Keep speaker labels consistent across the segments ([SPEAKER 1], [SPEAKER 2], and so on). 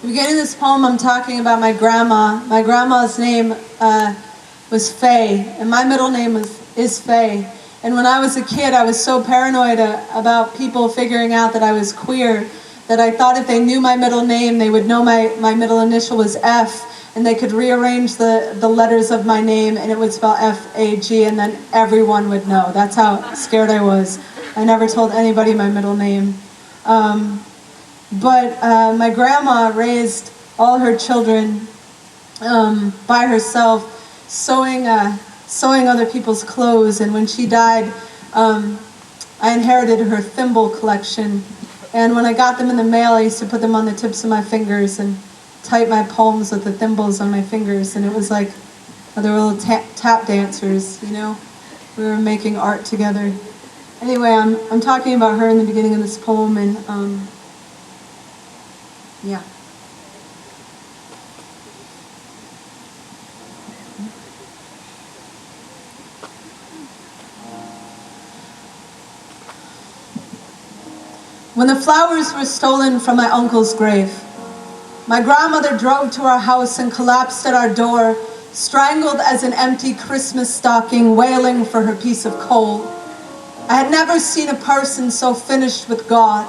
[SPEAKER 1] the beginning of this poem, I'm talking about my grandma. My grandma's name was Faye, and my middle name is Faye. And when I was a kid, I was so paranoid about people figuring out that I was queer that I thought if they knew my middle name, they would know my middle initial was F, and they could rearrange the letters of my name, and it would spell F-A-G, and then everyone would know. That's how scared I was. I never told anybody my middle name. But my grandma raised all her children by herself, sewing other people's clothes. And when she died, I inherited her thimble collection. And when I got them in the mail, I used to put them on the tips of my fingers and type my poems with the thimbles on my fingers. And it was like they were little tap dancers, you know? We were making art together. Anyway, I'm talking about her in the beginning of this poem, and yeah. When the flowers were stolen from my uncle's grave, my grandmother drove to our house and collapsed at our door, strangled as an empty Christmas stocking, wailing for her piece of coal. I had never seen a person so finished with God.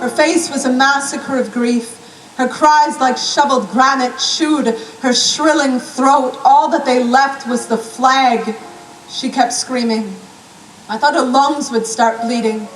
[SPEAKER 1] Her face was a massacre of grief. Her cries like shoveled granite chewed her shrilling throat. All that they left was the flag. She kept screaming. I thought her lungs would start bleeding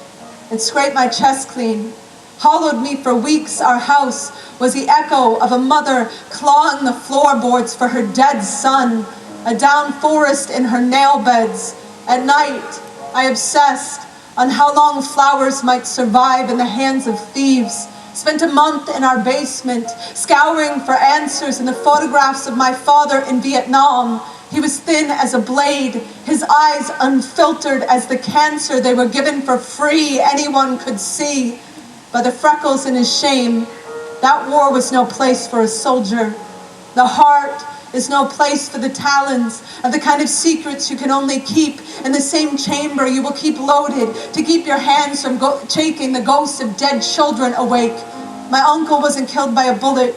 [SPEAKER 1] and scrape my chest clean. Hollowed me for weeks. Our house was the echo of a mother clawing the floorboards for her dead son, a down forest in her nail beds. At night, I obsessed on how long flowers might survive in the hands of thieves. Spent a month in our basement, scouring for answers in the photographs of my father in Vietnam. He was thin as a blade, his eyes unfiltered as the cancer they were given for free anyone could see. By the freckles in his shame, that war was no place for a soldier. The heart is no place for the talons of the kind of secrets you can only keep in the same chamber you will keep loaded to keep your hands from shaking the ghosts of dead children awake. My uncle wasn't killed by a bullet.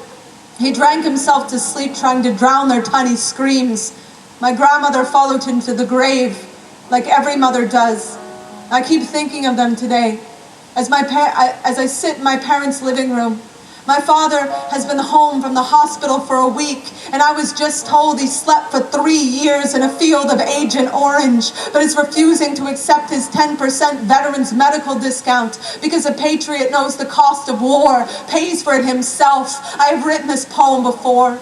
[SPEAKER 1] He drank himself to sleep trying to drown their tiny screams. My grandmother followed him to the grave, like every mother does. I keep thinking of them today. As I sit in my parents' living room, my father has been home from the hospital for a week, and I was just told he slept for 3 years in a field of Agent Orange, but is refusing to accept his 10% veterans medical discount because a patriot knows the cost of war, pays for it himself. I have written this poem before,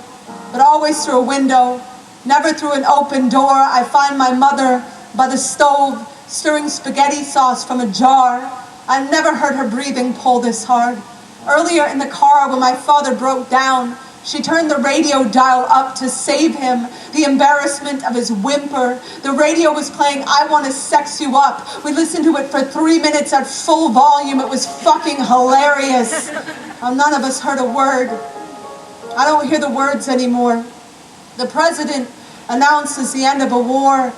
[SPEAKER 1] but always through a window, never through an open door. I find my mother by the stove, stirring spaghetti sauce from a jar. I've never heard her breathing pull this hard. Earlier in the car when my father broke down, she turned the radio dial up to save him, the embarrassment of his whimper. The radio was playing I Want to Sex You Up. We listened to it for 3 minutes at full volume. It was fucking hilarious. None of us heard a word. I don't hear the words anymore. The president announces the end of a war,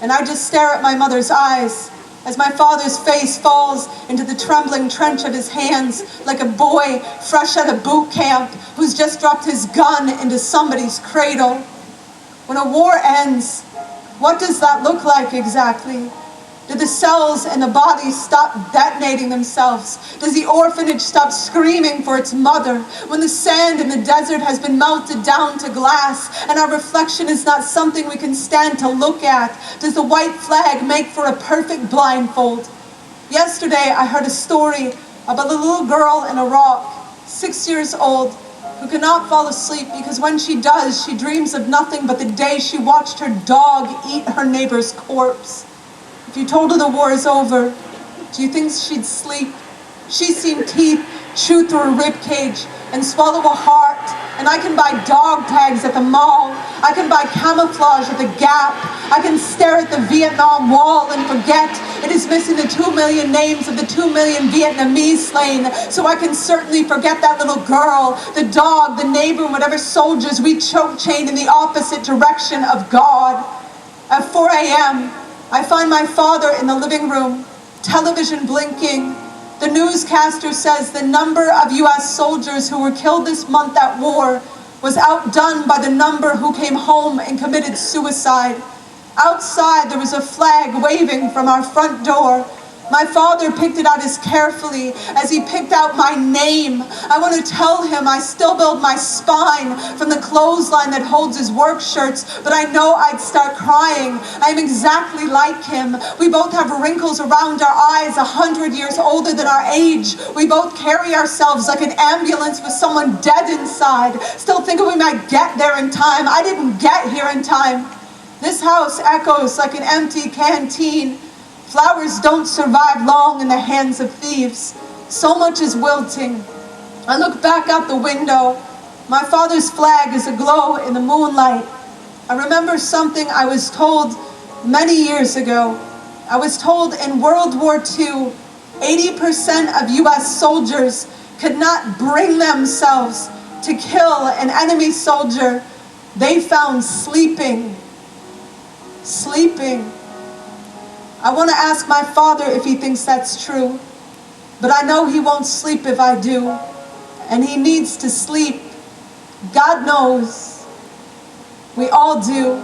[SPEAKER 1] and I just stare at my mother's eyes as my father's face falls into the trembling trench of his hands like a boy fresh out of boot camp who's just dropped his gun into somebody's cradle. When a war ends, what does that look like exactly? Do the cells in the body stop detonating themselves? Does the orphanage stop screaming for its mother? When the sand in the desert has been melted down to glass and our reflection is not something we can stand to look at, does the white flag make for a perfect blindfold? Yesterday I heard a story about a little girl in Iraq, 6 years old, who cannot fall asleep because when she does, she dreams of nothing but the day she watched her dog eat her neighbor's corpse. If you told her the war is over, do you think she'd sleep? She's seen teeth chew through a rib cage and swallow a heart. And I can buy dog tags at the mall. I can buy camouflage at the Gap. I can stare at the Vietnam Wall and forget it is missing the 2 million names of the 2 million Vietnamese slain. So I can certainly forget that little girl, the dog, the neighbor, and whatever soldiers we choke chain in the opposite direction of God. At 4 a.m., I find my father in the living room, television blinking, The newscaster says the number of U.S. soldiers who were killed this month at war was outdone by the number who came home and committed suicide. Outside, there was a flag waving from our front door. My father picked it out as carefully as he picked out my name. I want to tell him I still build my spine from the clothesline that holds his work shirts, but I know I'd start crying. I'm exactly like him. We both have wrinkles around our eyes, 100 years older than our age. We both carry ourselves like an ambulance with someone dead inside, still thinking we might get there in time. I didn't get here in time. This house echoes like an empty canteen. Flowers don't survive long in the hands of thieves. So much is wilting. I look back out the window. My father's flag is aglow in the moonlight. I remember something I was told many years ago. I was told in World War II, 80% of U.S. soldiers could not bring themselves to kill an enemy soldier they found sleeping. Sleeping. I want to ask my father if he thinks that's true, but I know he won't sleep if I do, and he needs to sleep. God knows. We all do.